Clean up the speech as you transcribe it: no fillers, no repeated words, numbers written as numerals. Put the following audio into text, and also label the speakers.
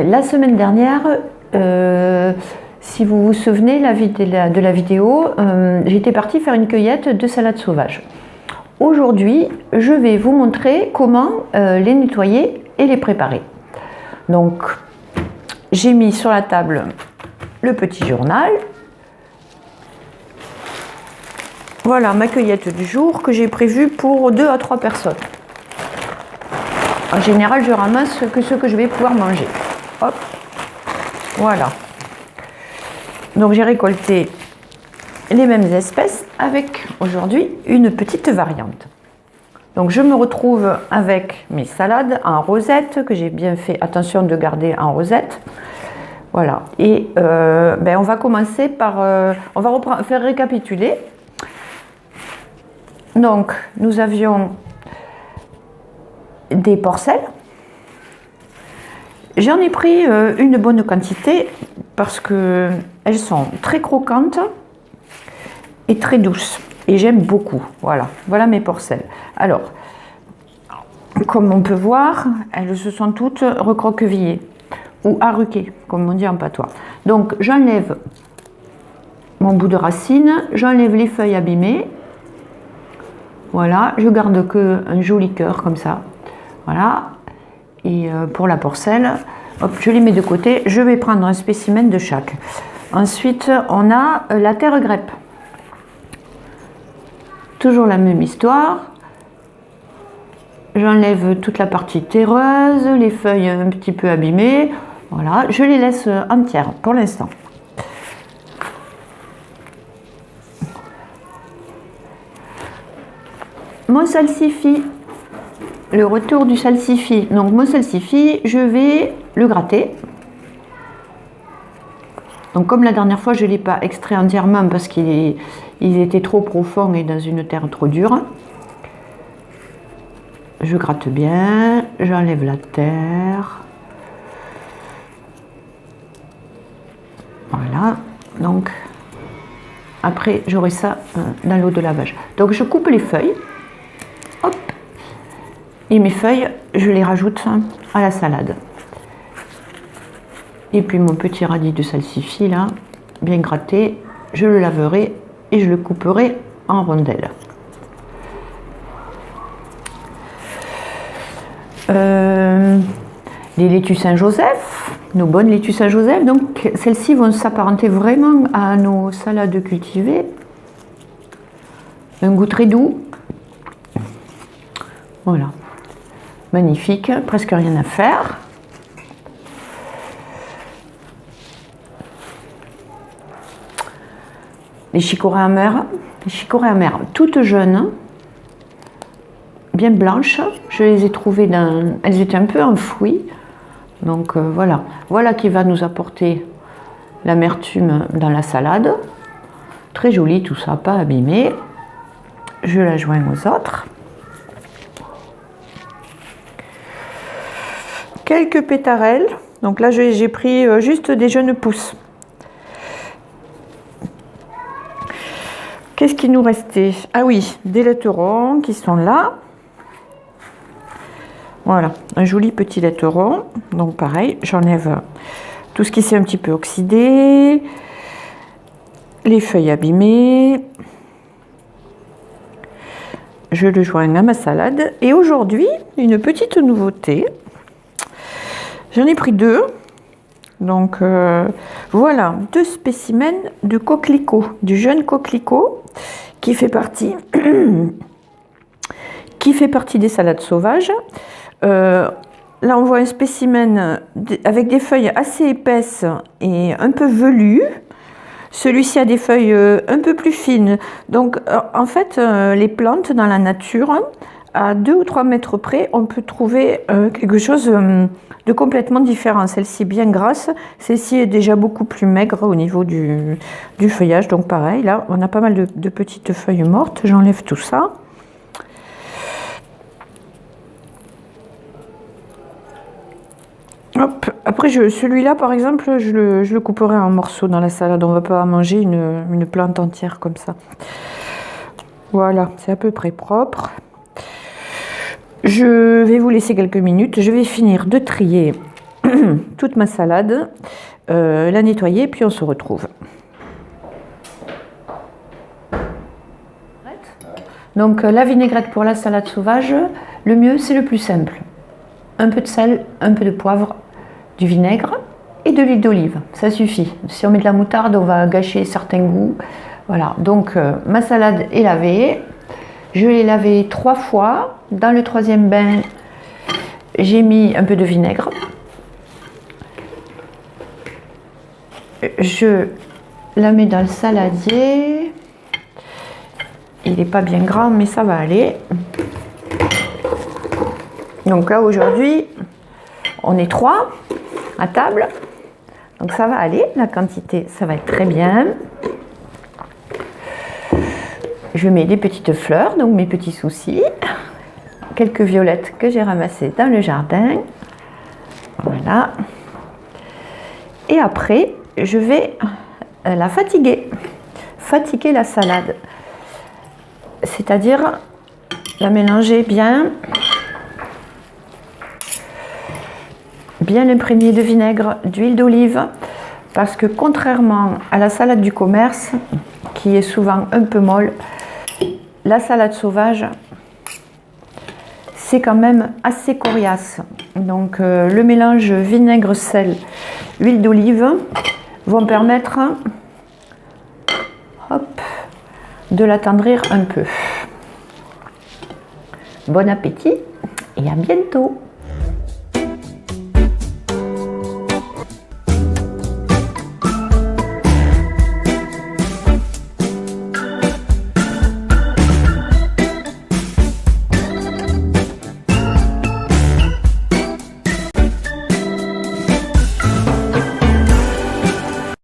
Speaker 1: La semaine dernière, si vous vous souvenez de la vidéo, j'étais partie faire une cueillette de salade sauvage. Aujourd'hui, je vais vous montrer comment les nettoyer et les préparer. Donc, j'ai mis sur la table le petit journal. Voilà ma cueillette du jour que j'ai prévue pour 2 à 3 personnes. En général, je ramasse que ce que je vais pouvoir manger. Hop, voilà. Donc j'ai récolté les mêmes espèces avec aujourd'hui une petite variante. Donc je me retrouve avec mes salades en rosette que j'ai bien fait attention de garder en rosette. Voilà. Et on va commencer par, on va faire récapituler. Donc nous avions des porcelles. J'en ai pris une bonne quantité parce que elles sont très croquantes et très douces et j'aime beaucoup. Voilà mes porcelles. Alors, comme on peut voir, elles se sont toutes recroquevillées ou arruquées, comme on dit en patois. Donc j'enlève mon bout de racine, j'enlève les feuilles abîmées. Voilà, je garde que un joli cœur comme ça. Voilà. Et pour la porcelle, hop, je les mets de côté. Je vais prendre un spécimen de chaque. Ensuite, on a la terre grêpe. Toujours la même histoire. J'enlève toute la partie terreuse, les feuilles un petit peu abîmées. Voilà, je les laisse entières pour l'instant. Mon salsifis. Le retour du salsifis. Donc mon salsifis, je vais le gratter. Donc comme la dernière fois, je ne l'ai pas extrait entièrement parce qu'il était trop profond et dans une terre trop dure. Je gratte bien, j'enlève la terre. Voilà. Donc après, j'aurai ça dans l'eau de lavage. Donc je coupe les feuilles. Hop. Et mes feuilles, je les rajoute à la salade. Et puis mon petit radis de salsifis là, bien gratté, je le laverai et je le couperai en rondelles. Les laitues Saint-Joseph, nos bonnes laitues Saint-Joseph, donc celles-ci vont s'apparenter vraiment à nos salades cultivées. Un goût très doux. Voilà. Magnifique, presque rien à faire. Les chicorées amères toutes jeunes, bien blanches. Je les ai trouvées elles étaient un peu enfouies. Donc voilà qui va nous apporter l'amertume dans la salade. Très joli tout ça, pas abîmé. Je la joins aux autres. Quelques pétarelles. Donc là, j'ai pris juste des jeunes pousses. Qu'est-ce qui nous restait? Ah oui, des laiteurons qui sont là. Voilà, un joli petit laiteron. Donc pareil, j'enlève tout ce qui s'est un petit peu oxydé. Les feuilles abîmées. Je le joins à ma salade. Et aujourd'hui, une petite nouveauté. J'en ai pris 2. Donc voilà, 2 spécimens de coquelicot, du jeune coquelicot qui fait partie des salades sauvages. Là, on voit un spécimen avec des feuilles assez épaisses et un peu velues. Celui-ci a des feuilles un peu plus fines. Donc en fait, les plantes dans la nature, à 2 ou 3 mètres près, on peut trouver quelque chose de complètement différent. Celle-ci est bien grasse, celle-ci est déjà beaucoup plus maigre au niveau du feuillage. Donc pareil, là, on a pas mal de petites feuilles mortes. J'enlève tout ça. Hop. Après, celui-là, par exemple, je le couperai en morceaux dans la salade. On ne va pas manger une plante entière comme ça. Voilà, c'est à peu près propre. Je vais vous laisser quelques minutes. Je vais finir de trier toute ma salade, la nettoyer, puis on se retrouve. Donc la vinaigrette pour la salade sauvage, le mieux c'est le plus simple. Un peu de sel, un peu de poivre, du vinaigre et de l'huile d'olive, ça suffit. Si on met de la moutarde, on va gâcher certains goûts. Voilà, donc ma salade est lavée. Je l'ai lavée 3 fois. Dans le 3e bain, j'ai mis un peu de vinaigre. Je la mets dans le saladier. Il n'est pas bien grand, mais ça va aller. Donc là, aujourd'hui, on est 3 à table. Donc ça va aller, la quantité, ça va être très bien. Je mets des petites fleurs, donc mes petits soucis. Quelques violettes que j'ai ramassées dans le jardin. Voilà. Et après, je vais la fatiguer. Fatiguer la salade. C'est-à-dire la mélanger bien l'imprégner de vinaigre, d'huile d'olive, parce que contrairement à la salade du commerce, qui est souvent un peu molle, la salade sauvage, c'est quand même assez coriace. Donc le mélange vinaigre, sel, huile d'olive vont permettre de l'attendrir un peu. Bon appétit et à bientôt!